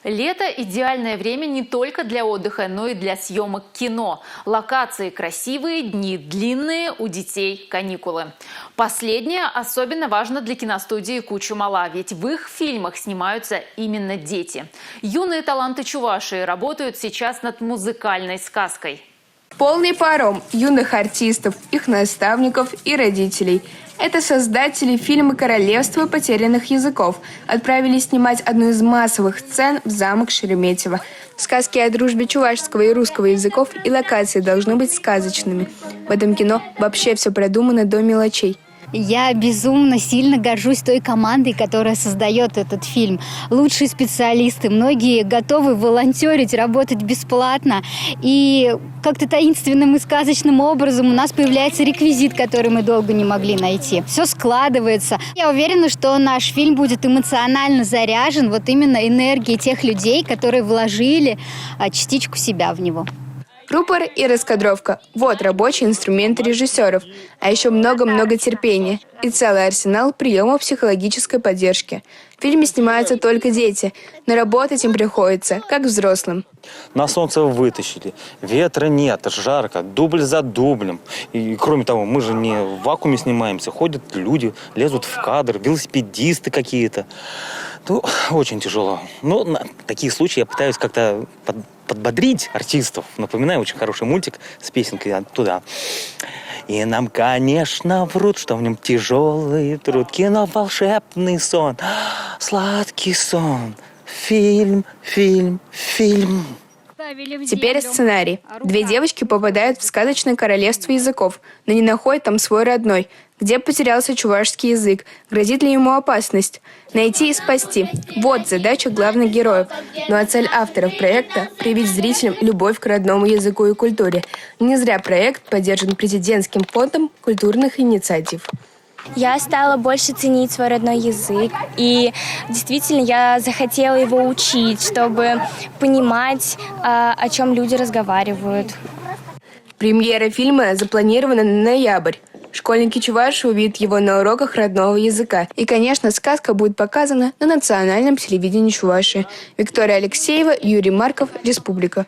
Лето – идеальное время не только для отдыха, но и для съемок кино. Локации красивые, дни длинные, у детей каникулы. Последнее особенно важно для киностудии «Кучу-Мала», ведь в их фильмах снимаются именно дети. Юные таланты Чувашии работают сейчас над музыкальной сказкой. Полный паром юных артистов, их наставников и родителей. Это создатели фильма «Королевство потерянных языков» отправились снимать одну из массовых сцен в замок Шереметьево. Сказки о дружбе чувашского и русского языков и локации должны быть сказочными. В этом кино вообще все продумано до мелочей. Я безумно сильно горжусь той командой, которая создает этот фильм. Лучшие специалисты, многие готовы волонтерить, работать бесплатно. И как-то таинственным и сказочным образом у нас появляется реквизит, который мы долго не могли найти. Все складывается. Я уверена, что наш фильм будет эмоционально заряжен вот именно энергией тех людей, которые вложили частичку себя в него. Рупор и раскадровка – вот рабочие инструменты режиссеров. А еще много-много терпения и целый арсенал приемов психологической поддержки. В фильме снимаются только дети, но работать им приходится, как взрослым. На солнце вытащили, ветра нет, жарко, дубль за дублем. И кроме того, мы же не в вакууме снимаемся, ходят люди, лезут в кадр, велосипедисты какие-то. Ну, очень тяжело. Но на такие случаи я пытаюсь как-то подбодрить артистов. Напоминаю очень хороший мультик с песенкой оттуда. И нам, конечно, врут, что в нем тяжелый труд. Кино — волшебный сон, сладкий сон. Фильм, фильм, фильм. Теперь сценарий. Две девочки попадают в сказочное королевство языков, но не находят там свой родной. Где потерялся чувашский язык? Грозит ли ему опасность? Найти и спасти. Вот задача главных героев. Ну а цель авторов проекта – привить зрителям любовь к родному языку и культуре. Не зря проект поддержан президентским фондом культурных инициатив. Я стала больше ценить свой родной язык, и действительно я захотела его учить, чтобы понимать, о чем люди разговаривают. Премьера фильма запланирована на ноябрь. Школьники Чувашии увидят его на уроках родного языка. И, конечно, сказка будет показана на национальном телевидении Чувашии. Виктория Алексеева, Юрий Марков, Республика.